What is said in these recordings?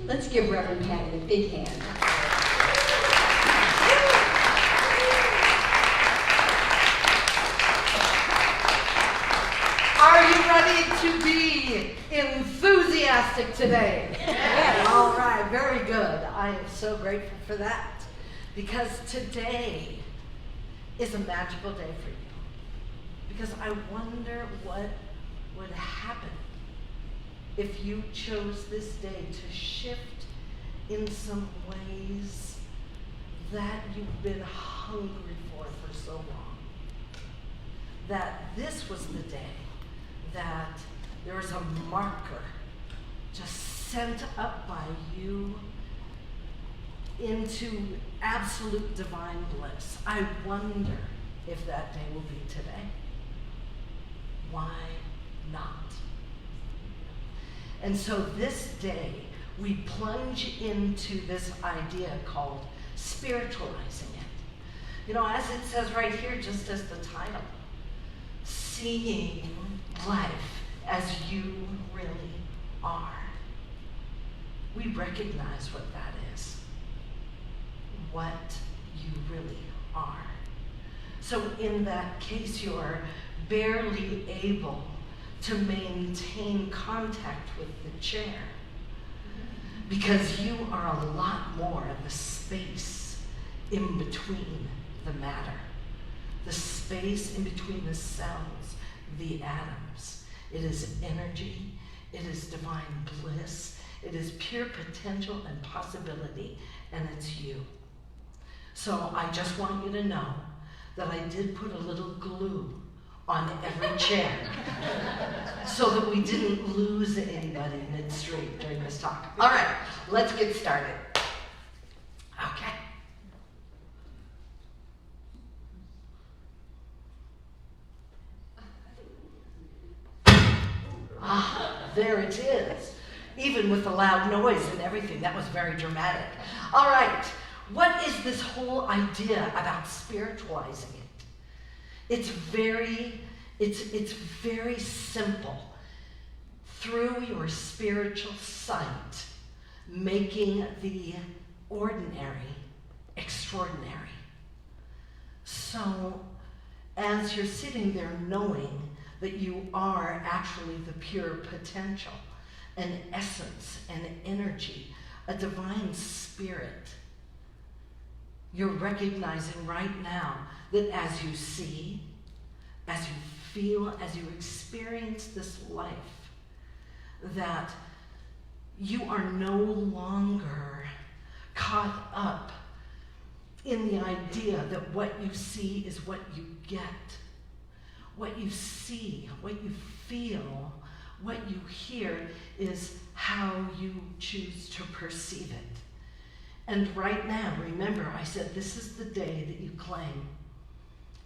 Let's give Reverend Pattie a big hand. Are you ready to be enthusiastic today? Yes. All right, very good. I am so grateful for that, because today is a magical day for you. Because I wonder what would happen if you chose this day to shift in some ways that you've been hungry for so long. That this was the day that there was a marker just sent up by you into absolute divine bliss. I wonder if that day will be today. Why not? And so this day, we plunge into this idea called spiritualizing it. You know, as it says right here, just as the title, seeing life as you really are. We recognize what that is, what you really are. So in that case, you're barely able to maintain contact with the chair because you are a lot more of the space in between the matter, the space in between the cells, the atoms. It is energy, it is divine bliss, it is pure potential and possibility, and it's you. So I just want you to know that I did put a little glue on every chair so that we didn't lose anybody midstream during this talk. All right, let's get started. Okay. Ah, there it is. Even with the loud noise and everything, that was very dramatic. All right, what is this whole idea about spiritualizing it? It's very simple. Through your spiritual sight, making the ordinary extraordinary. So, as you're sitting there knowing that you are actually the pure potential, an essence, an energy, a divine spirit, you're recognizing right now that as you see, as you feel, as you experience this life, that you are no longer caught up in the idea that what you see is what you get. What you see, what you feel, what you hear is how you choose to perceive it. And right now, remember, I said this is the day that you claim.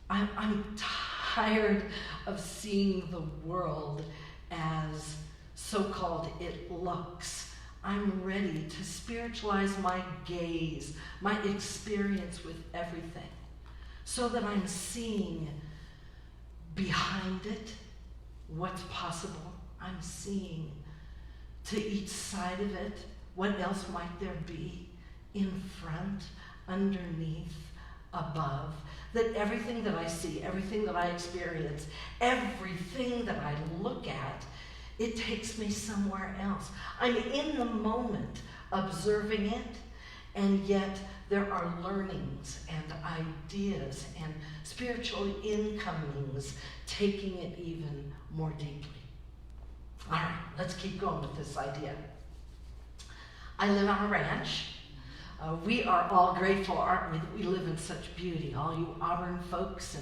I'm tired of seeing the world as so-called it looks. I'm ready to spiritualize my gaze, my experience with everything, so that I'm seeing behind it what's possible. I'm seeing to each side of it what else might there be in front, underneath, above. That everything that I see, everything that I experience, everything that I look at, it takes me somewhere else. I'm in the moment observing it, and yet there are learnings and ideas and spiritual incomings taking it even more deeply. All right, let's keep going with this idea. I live on a ranch. We are all grateful, aren't we, that we live in such beauty, all you Auburn folks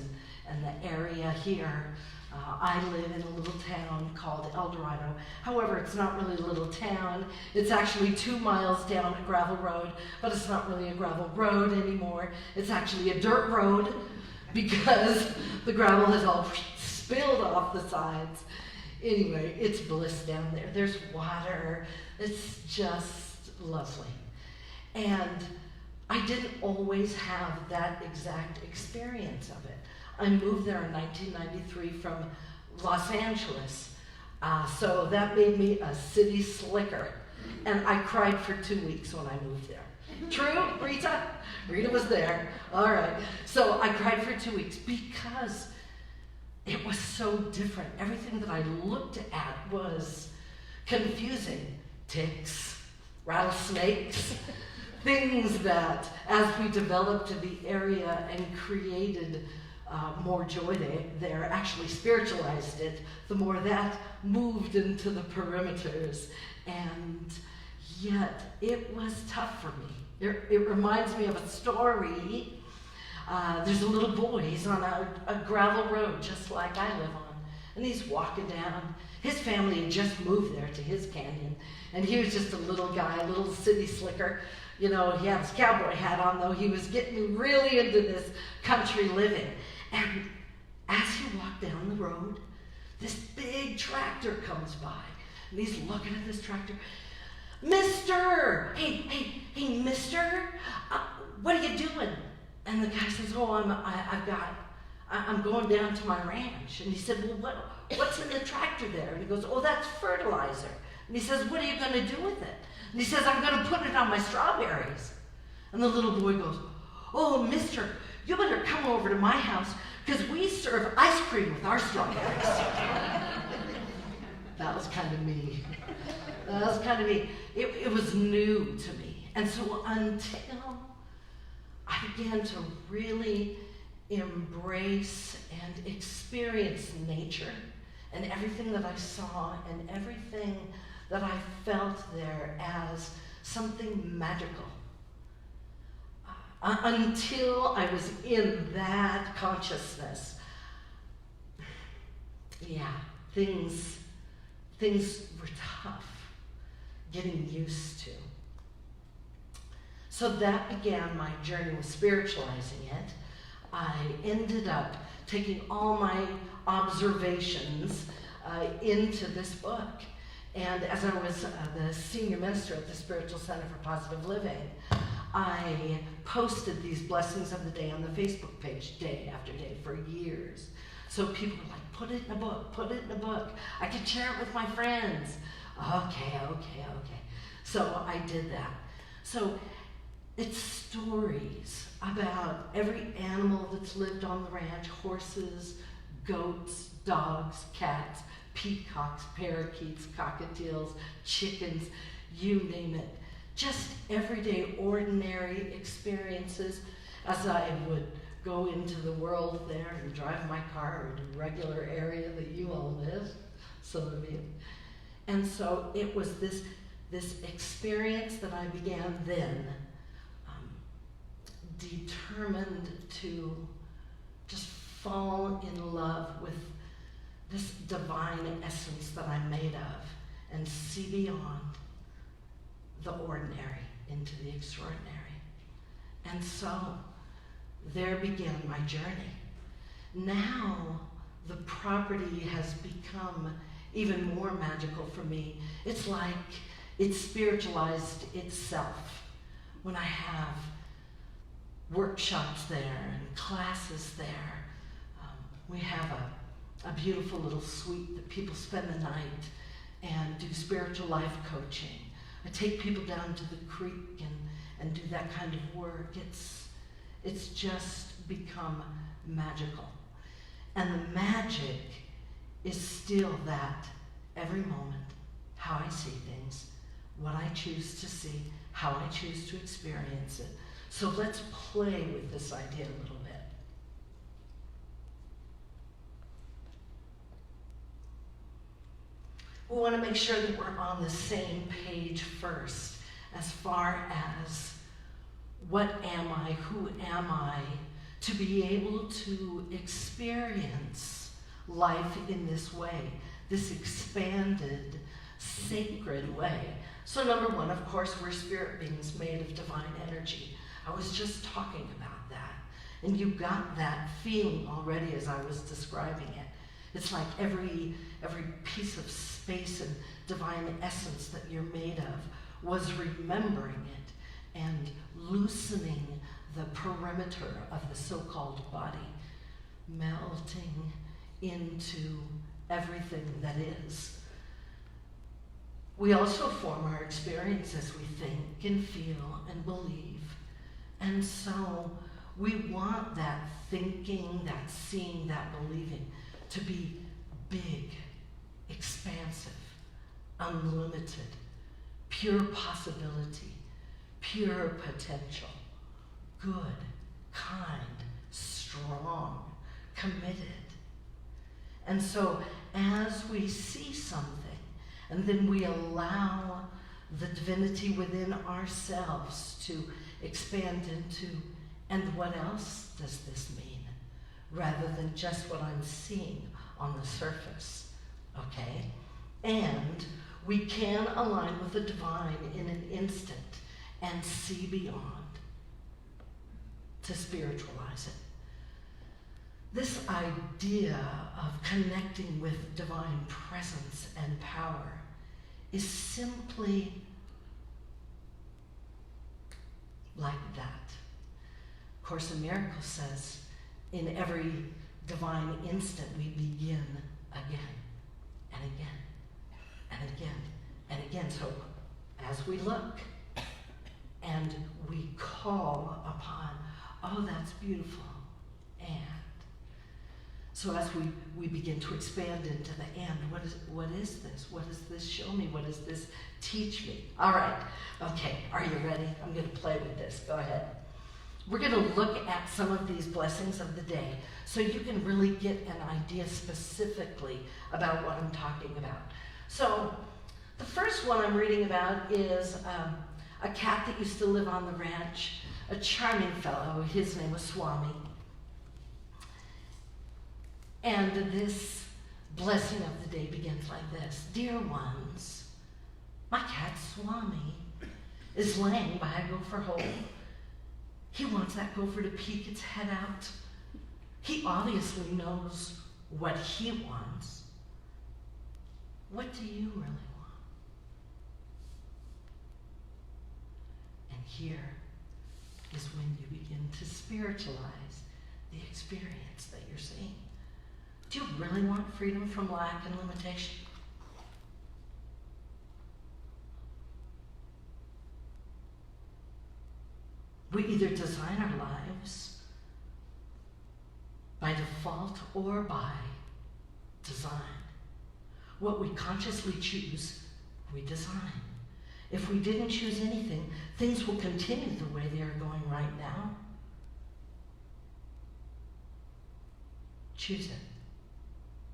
and the area here. I live in a little town called El Dorado. However, it's not really a little town. It's actually 2 miles down a gravel road, but it's not really a gravel road anymore. It's actually a dirt road because the gravel has all spilled off the sides. Anyway, it's bliss down there. There's water. It's just lovely. And I didn't always have that exact experience of it. I moved there in 1993 from Los Angeles, so that made me a city slicker. And I cried for 2 weeks when I moved there. True, Rita? Rita was there. All right. So I cried for 2 weeks because it was so different. Everything that I looked at was confusing. Ticks, rattlesnakes, things that as we developed the area and created more joy there, actually spiritualized it, the more that moved into the perimeters. And yet it was tough for me. It reminds me of a story. There's a little boy. He's on a gravel road just like I live on. And he's walking down. His family had just moved there to his canyon. And he was just a little guy, a little city slicker. You know, he had his cowboy hat on, though. He was getting really into this country living. And as he walked down the road, this big tractor comes by. And he's looking at this tractor. Mister! Hey, mister! What are you doing? And the guy says, oh, I'm going down to my ranch. And he said, well, what's in the tractor there? And he goes, oh, that's fertilizer. And he says, what are you going to do with it? And he says, I'm going to put it on my strawberries. And the little boy goes, oh, mister, you better come over to my house because we serve ice cream with our strawberries. That was kind of me. It was new to me. And so until I began to really embrace and experience nature and everything that I saw and everything that I felt there as something magical. Until I was in that consciousness, things were tough getting used to. So that began my journey with spiritualizing it. I ended up taking all my observations into this book. And as I was the senior minister at the Spiritual Center for Positive Living, I posted these blessings of the day on the Facebook page day after day for years. So people were like, put it in a book, put it in a book. I could share it with my friends. Okay. So I did that. So it's stories about every animal that's lived on the ranch: horses, goats, dogs, cats, peacocks, parakeets, cockatiels, chickens, you name it. Just everyday, ordinary experiences as I would go into the world there and drive my car in a regular area that you all live, some of you. And so it was this experience that I began then, determined to just fall in love with this divine essence that I'm made of and see beyond the ordinary into the extraordinary. And so there began my journey. Now the property has become even more magical for me. It's like it's spiritualized itself when I have workshops there and classes there. We have a beautiful little suite that people spend the night and do spiritual life coaching. I take people down to the creek and do that kind of work. It's just become magical. And the magic is still that every moment, how I see things, what I choose to see, how I choose to experience it. So let's play with this idea a little bit. We want to make sure that we're on the same page first, as far as what am I, who am I, to be able to experience life in this way, this expanded, sacred way. So number one, of course, we're spirit beings made of divine energy. I was just talking about that, and you got that feeling already as I was describing it. It's like every piece of space and divine essence that you're made of was remembering it and loosening the perimeter of the so-called body, melting into everything that is. We also form our experience as we think and feel and believe. And so we want that thinking, that seeing, that believing to be big, expansive, unlimited, pure possibility, pure potential, good, kind, strong, committed. And so as we see something, and then we allow the divinity within ourselves to expand into, and what else does this mean? Rather than just what I'm seeing on the surface, okay? And we can align with the divine in an instant and see beyond, to spiritualize it. This idea of connecting with divine presence and power is simply like that. Course in Miracles says, in every divine instant we begin again and again and again and again. So as we look and we call upon, oh, that's beautiful, and so as we begin to expand into the and, what is this? What does this show me? What does this teach me? All right, okay, are you ready? I'm going to play with this. Go ahead. We're going to look at some of these blessings of the day so you can really get an idea specifically about what I'm talking about. So the first one I'm reading about is a cat that used to live on the ranch, a charming fellow. His name was Swami. And this blessing of the day begins like this. Dear ones, my cat Swami is laying by a gopher hole. He wants that gopher to peek its head out. He obviously knows what he wants. What do you really want? And here is when you begin to spiritualize the experience that you're seeing. Do you really want freedom from lack and limitation? We either design our lives by default or by design. What we consciously choose, we design. If we didn't choose anything, things will continue the way they are going right now. Choose it.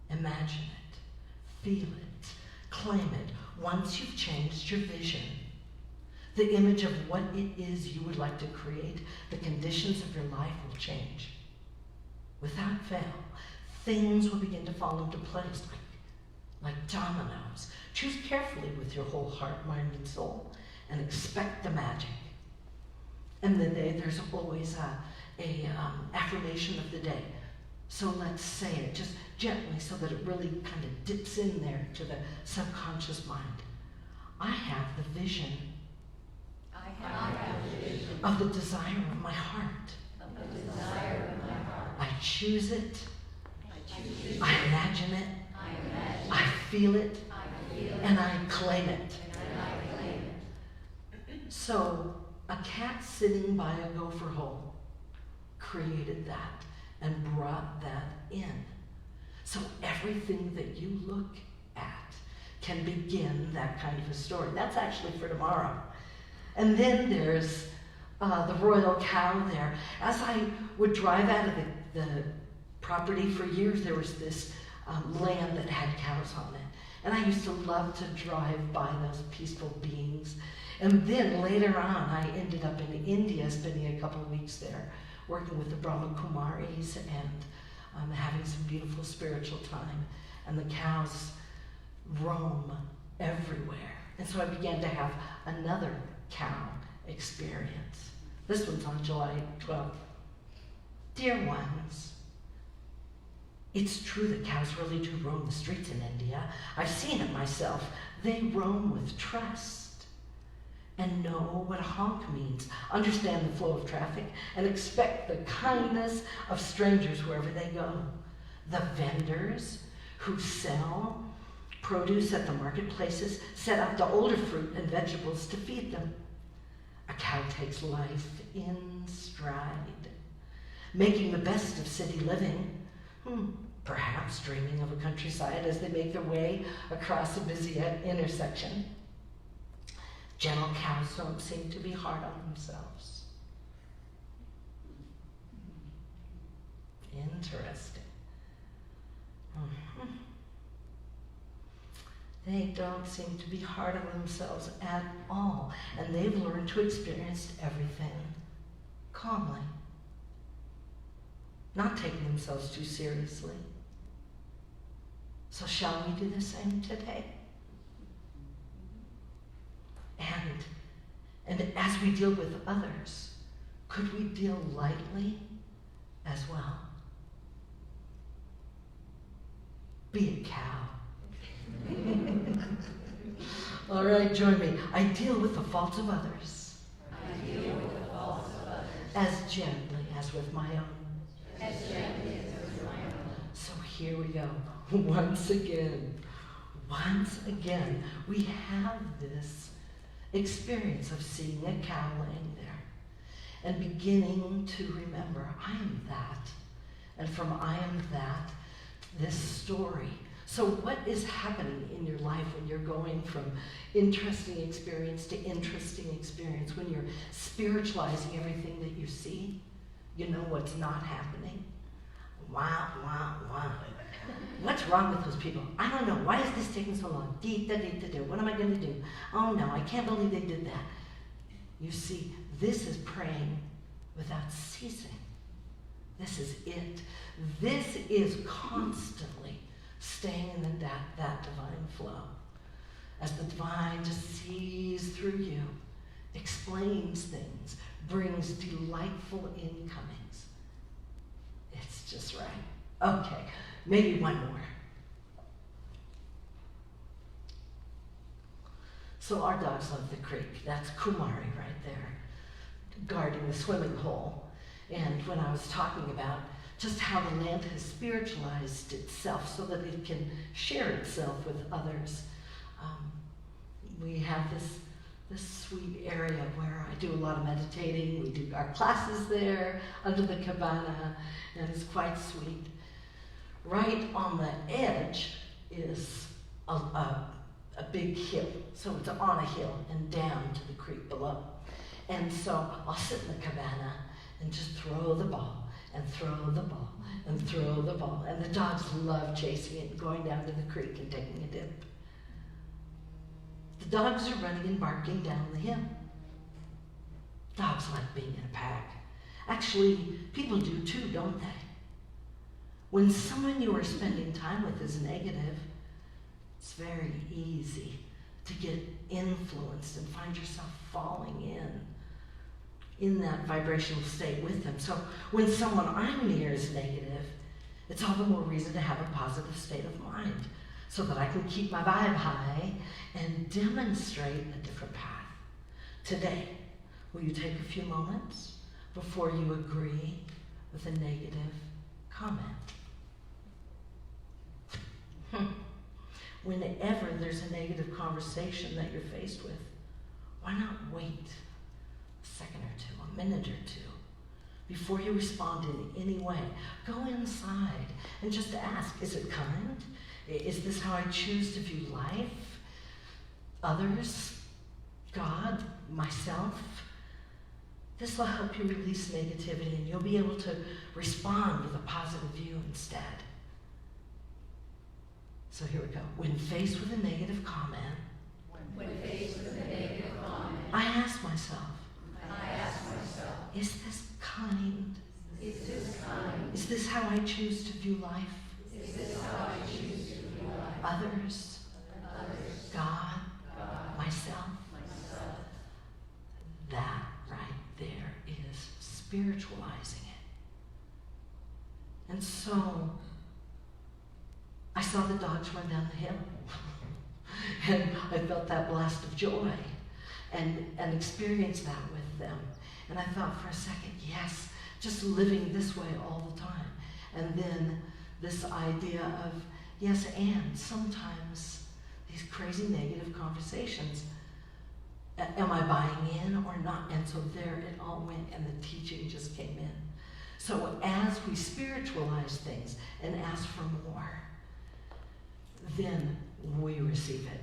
Imagine it. Feel it. Claim it. Once you've changed your vision, the image of what it is you would like to create, the conditions of your life will change. Without fail, things will begin to fall into place like dominoes. Choose carefully with your whole heart, mind, and soul, and expect the magic. And then there's always a affirmation of the day. So let's say it just gently so that it really kind of dips in there to the subconscious mind. I have the vision of the desire of my heart. I choose it. I imagine it. I feel it. And I claim it. So a cat sitting by a gopher hole created that and brought that in. So everything that you look at can begin that kind of a story. That's actually for tomorrow. And then there's the royal cow there. As I would drive out of the property for years, there was this land that had cows on it. And I used to love to drive by those peaceful beings. And then later on, I ended up in India, spending a couple of weeks there, working with the Brahma Kumaris and having some beautiful spiritual time. And the cows roam everywhere. And so I began to have another cow experience. This one's on July 12th. Dear ones, it's true that cows really do roam the streets in India. I've seen it myself. They roam with trust and know what a honk means, understand the flow of traffic, and expect the kindness of strangers wherever they go. The vendors who sell produce at the marketplaces, set out the older fruit and vegetables to feed them. A cow takes life in stride, making the best of city living, perhaps dreaming of a countryside as they make their way across a busy intersection. Gentle cows don't seem to be hard on themselves. Interesting. They don't seem to be hard on themselves at all, and they've learned to experience everything calmly, not taking themselves too seriously. So shall we do the same today? And as we deal with others, could we deal lightly as well? Be a cow. All right, join me. I deal with the faults of others. I deal with the faults of others. As gently as with my own. As gently as with my own. So here we go. Once again, we have this experience of seeing a cow laying there and beginning to remember, I am that. And from I am that, this story. So what is happening in your life when you're going from interesting experience to interesting experience, when you're spiritualizing everything that you see? You know what's not happening? Wow. What's wrong with those people? I don't know. Why is this taking so long? What am I going to do? Oh no, I can't believe they did that. You see, this is praying without ceasing. This is it. This is constantly staying in that divine flow. As the divine just sees through you, explains things, brings delightful incomings. It's just right. Okay, maybe one more. So our dogs love the creek. That's Kumari right there, guarding the swimming hole. And when I was talking about just how the land has spiritualized itself so that it can share itself with others, we have this sweet area where I do a lot of meditating. We do our classes there under the cabana, and it's quite sweet. Right on the edge is a big hill. So it's on a hill and down to the creek below. And so I'll sit in the cabana and just throw the ball and throw the ball and throw the ball. And the dogs love chasing it and going down to the creek and taking a dip. The dogs are running and barking down the hill. Dogs like being in a pack. Actually, people do too, don't they? When someone you are spending time with is negative, it's very easy to get influenced and find yourself falling in that vibrational state with them. So when someone I'm near is negative, it's all the more reason to have a positive state of mind so that I can keep my vibe high and demonstrate a different path. Today, will you take a few moments before you agree with a negative comment? Whenever there's a negative conversation that you're faced with, why not wait a second or two, a minute or two, before you respond in any way? Go inside and just ask, is it kind? Is this how I choose to view life? Others? God? Myself? This will help you release negativity and you'll be able to respond with a positive view instead. So here we go. When faced with a negative comment, I ask myself, is this kind? Is this how I choose to view life? Others? God? Myself? That right there is spiritualizing it. And so I saw the dogs run down the hill. And I felt that blast of joy and experienced that with them. And I thought for a second, yes, just living this way all the time. And then this idea of, yes, and sometimes these crazy negative conversations. Am I buying in or not? And so there it all went, and the teaching just came in. So as we spiritualize things and ask for more, then we receive it,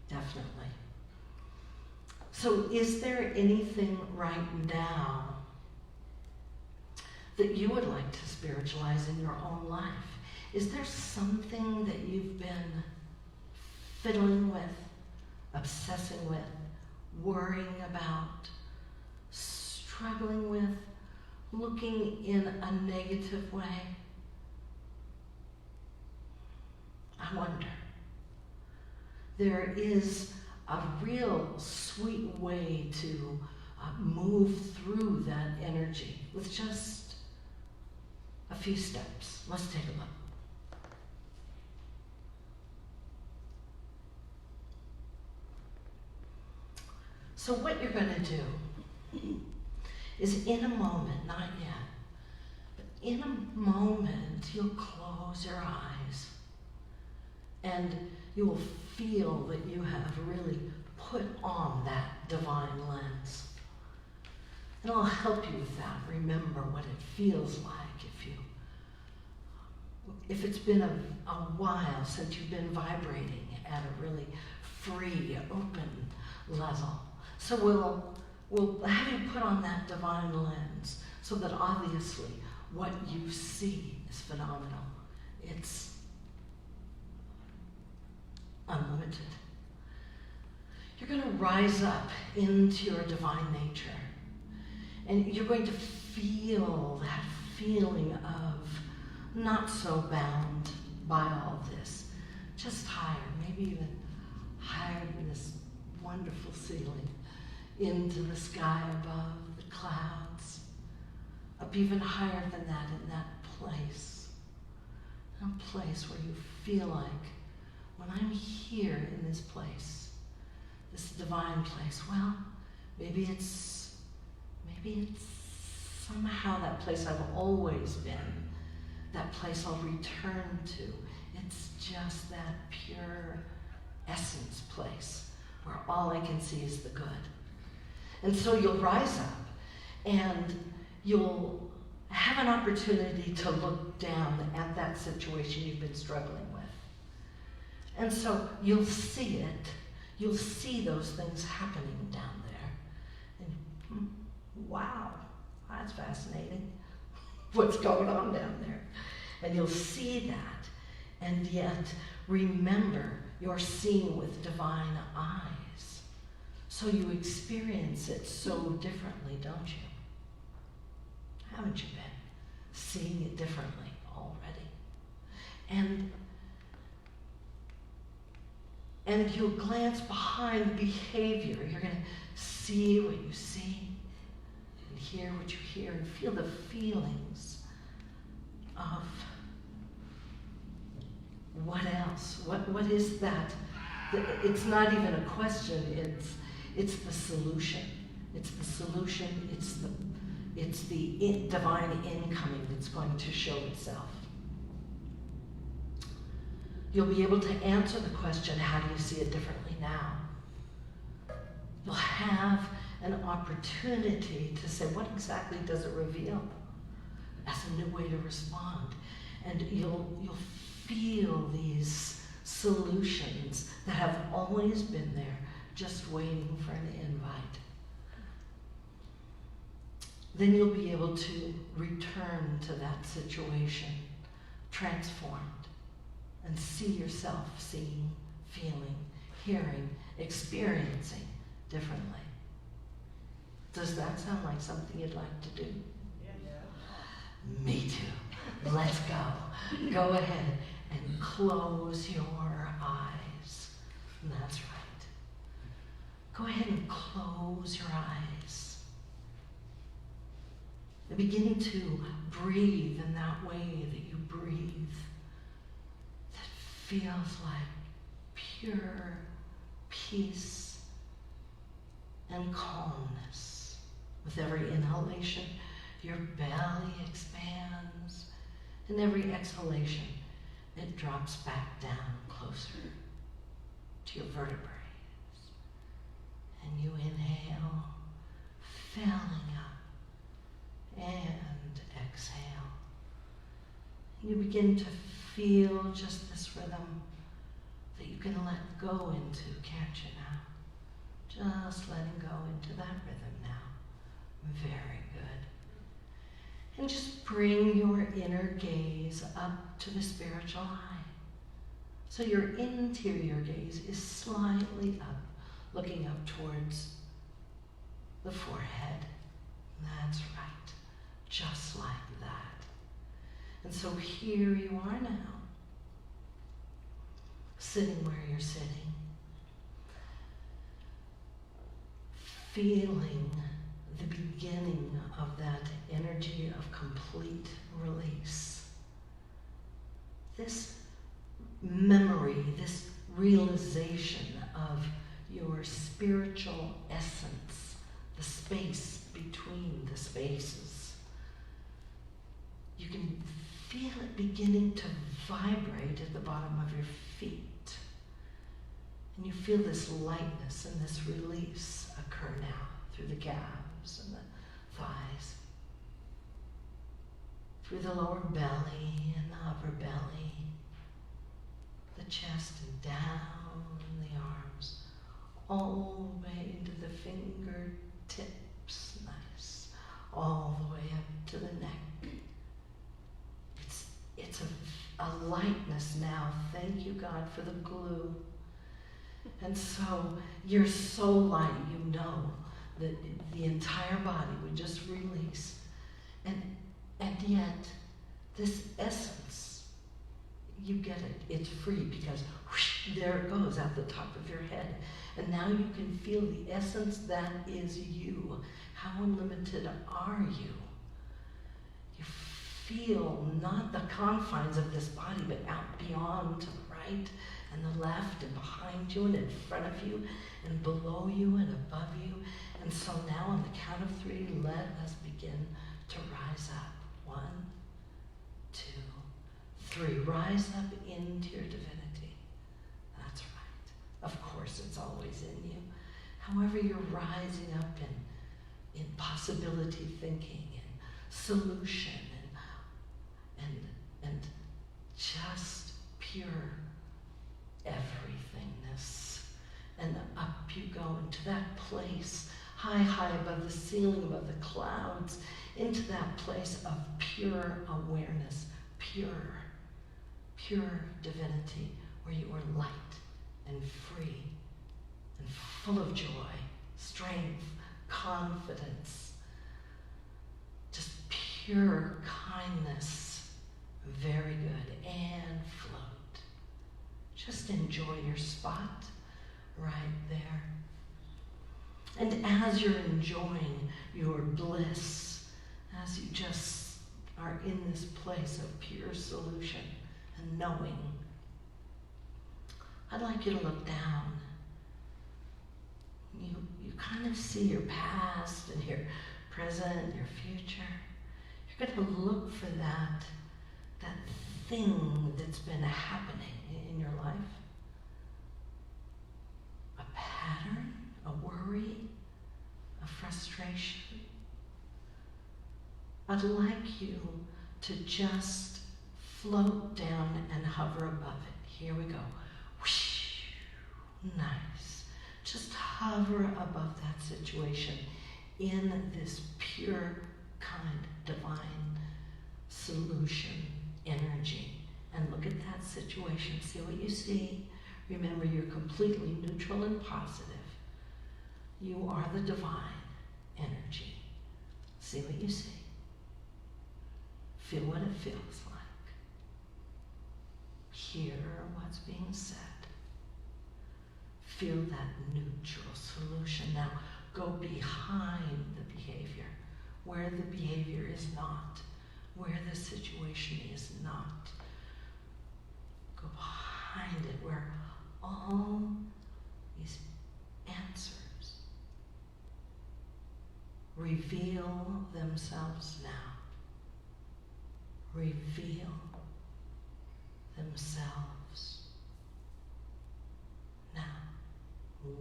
definitely. So is there anything right now that you would like to spiritualize in your own life? Is there something that you've been fiddling with, obsessing with, worrying about, struggling with, looking in a negative way? I wonder. There is a real sweet way to move through that energy with just a few steps. Let's take a look. So what you're going to do is, in a moment, not yet, but in a moment, you'll close your eyes and you will feel that you have really put on that divine lens. And I'll help you with that. Remember what it feels like if it's been a while since you've been vibrating at a really free, open level. So we'll have you put on that divine lens so that obviously what you see is phenomenal. It's unlimited. You're going to rise up into your divine nature, and you're going to feel that feeling of not so bound by all this, just higher, maybe even higher than this wonderful ceiling, into the sky above, the clouds, up even higher than that, in that place, a place where you feel like, when I'm here in this place, this divine place, well, maybe it's somehow that place I've always been, that place I'll return to. It's just that pure essence place where all I can see is the good. And so you'll rise up and you'll have an opportunity to look down at that situation you've been struggling with. And so you'll see it. You'll see those things happening down there. And wow, that's fascinating. What's going on down there? And you'll see that, and yet remember, you're seeing with divine eyes. So you experience it so differently, don't you? Haven't you been seeing it differently already? And you'll glance behind the behavior. You're going to see what you see, and hear what you hear, and feel the feelings of what else? What is that? It's not even a question. It's the solution. It's the solution. It's the divine incoming that's going to show itself. You'll be able to answer the question, how do you see it differently now? You'll have an opportunity to say, what exactly does it reveal? As a new way to respond. And you'll feel these solutions that have always been there, just waiting for an invite. Then you'll be able to return to that situation, transformed, and see yourself seeing, feeling, hearing, experiencing differently. Does that sound like something you'd like to do? Yeah. Me too. Let's go. Go ahead and close your eyes. That's right. Go ahead and close your eyes. And begin to breathe in that way that you breathe. That feels like pure peace and calmness. With every inhalation, your belly expands, and every exhalation, it drops back down closer to your vertebrae. And you inhale, filling up, and exhale. And you begin to feel just this rhythm that you can let go into, can't you now? Just letting go into that rhythm now. Very good. And just bring your inner gaze up to the spiritual eye. So your interior gaze is slightly up, looking up towards the forehead. That's right, just like that. And so here you are now, sitting where you're sitting, feeling the beginning of that energy of complete release. This memory, this realization of your spiritual essence, the space between the spaces. You can feel it beginning to vibrate at the bottom of your feet. And you feel this lightness and this release occur now through the calves and the thighs, through the lower belly and the upper belly, the chest and down the arms, all the way into the fingertips, nice, all the way up to the neck. It's a lightness now. Thank you, God, for the glue. And so you're so light, you know that the entire body would just release. And yet, this essence, you get it. It's free because whoosh, there it goes out the top of your head. And now you can feel the essence that is you. How unlimited are you? You feel not the confines of this body, but out beyond to the right and the left and behind you and in front of you and below you and above you. And so now on the count of 3, let us begin to rise up. 1, 2, 3. Rise up into your divinity. That's right. Of course, it's always in you. However, you're rising up in possibility thinking and solution and just pure everythingness. And up you go into that place, high above the ceiling, above the clouds, into that place of pure awareness, pure divinity, where you are light and free and full of joy, strength, confidence, just pure kindness. Very good. And float. Just enjoy your spot right there. And as you're enjoying your bliss, as you just are in this place of pure solution and knowing, I'd like you to look down. You kind of see your past and your present, your future. You're going to look for that thing that's been happening in your life. A pattern, a worry, a frustration. I'd like you to just float down and hover above it. Here we go. Whoosh. Nice. Just hover above that situation in this pure, kind, divine solution energy. And look at that situation. See what you see. Remember, you're completely neutral and positive. You are the divine energy. See what you see. Feel what it feels like. Hear what's being said. Feel that neutral solution. Now, go behind the behavior, where the behavior is not, where the situation is not. Go behind it, where all these answers reveal themselves now. Reveal themselves now.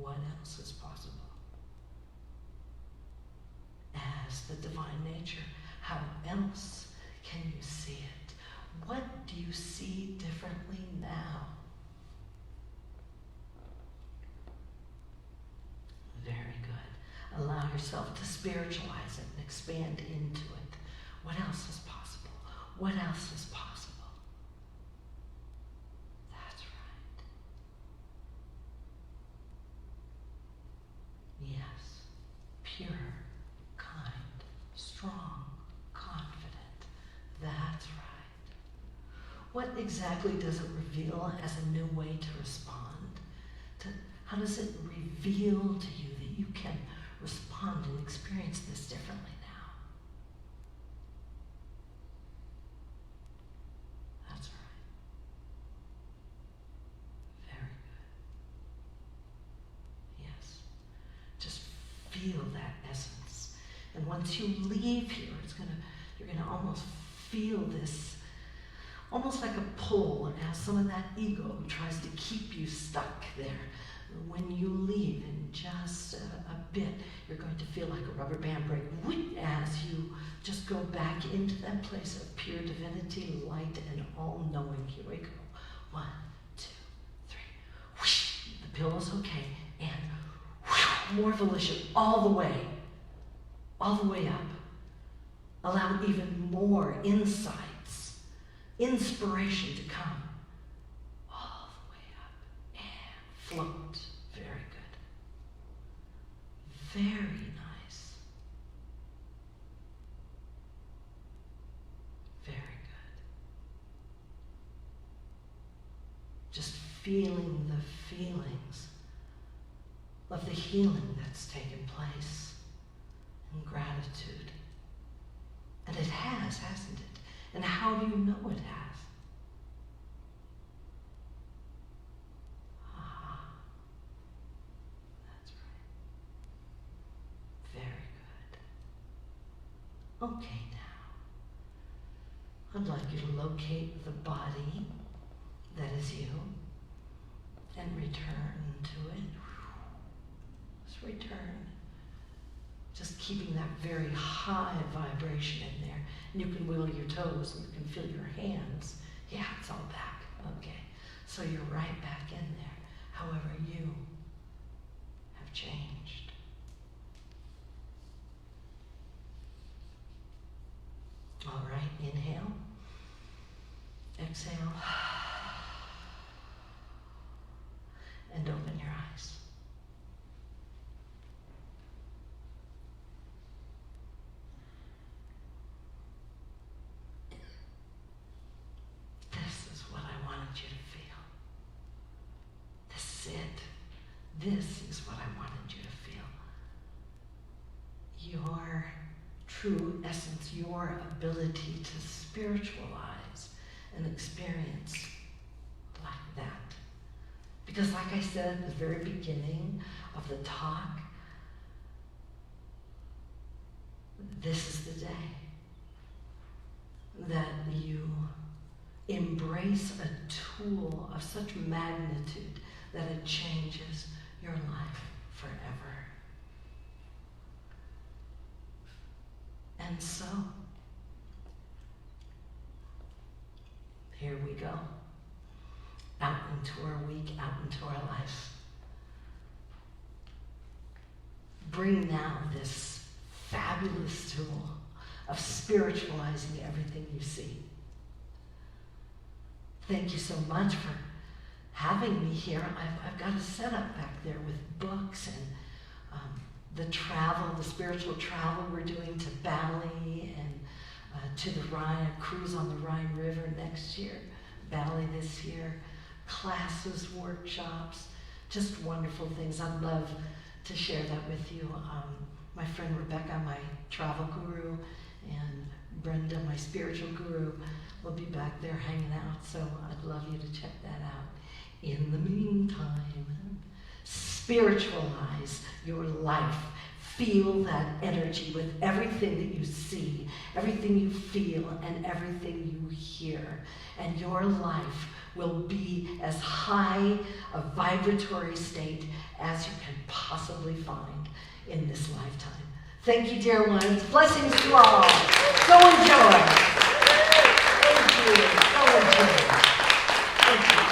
what else is possible? As the divine nature, how else can you see it? What do you see differently now? Very good. Allow yourself to spiritualize it and expand into it. What else is possible? What else is possible? That's right. Yes. Pure, kind, strong, confident. That's right. What exactly does it reveal as a new way to respond? How does it reveal to you that you can respond and experience this differently now? That's right. Very good. Yes. Just feel that essence. And once you leave here, you're gonna almost feel this, almost like a pull as some of that ego tries to keep you stuck there. When you leave in just a bit, you're going to feel like a rubber band break as you just go back into that place of pure divinity, light, and all-knowing. Here we go. 1, 2, 3. Whoosh, the pillow's okay. And whoosh, more volition all the way up. Allow even more insights, inspiration to come. All the way up and float. Very good. Very nice. Very good. Just feeling the feelings of the healing that's taken place in gratitude. And it has, hasn't it? And how do you know it has? That's right. Very good. Okay, now, I'd like you to locate the body that is you and return to it. Just return. Just keeping that very high vibration in there. And you can wiggle your toes and you can feel your hands. Yeah, it's all back. Okay. So you're right back in there. However, you have changed. All right, inhale. Exhale. And open your eyes. This is what I wanted you to feel. This is it. This is what I wanted you to feel. Your true essence, your ability to spiritualize and experience like that. Because like I said at the very beginning of the talk, this is the day that you embrace a tool of such magnitude that it changes your life forever. And so, here we go. Out into our week, out into our life. Bring now this fabulous tool of spiritualizing everything you see. Thank you so much for having me here. I've got a setup back there with books and the travel, the spiritual travel we're doing to Bali and to the Rhine, a cruise on the Rhine River next year, Bali this year, classes, workshops, just wonderful things. I'd love to share that with you. My friend Rebecca, my travel guru, and Brenda, my spiritual guru, will be back there hanging out, so I'd love you to check that out. In the meantime, spiritualize your life, Feel that energy with everything that you see, everything you feel, and everything you hear. And your life will be as high a vibratory state as you can possibly find in this lifetime. Thank you, dear ones. Blessings to all. Go enjoy.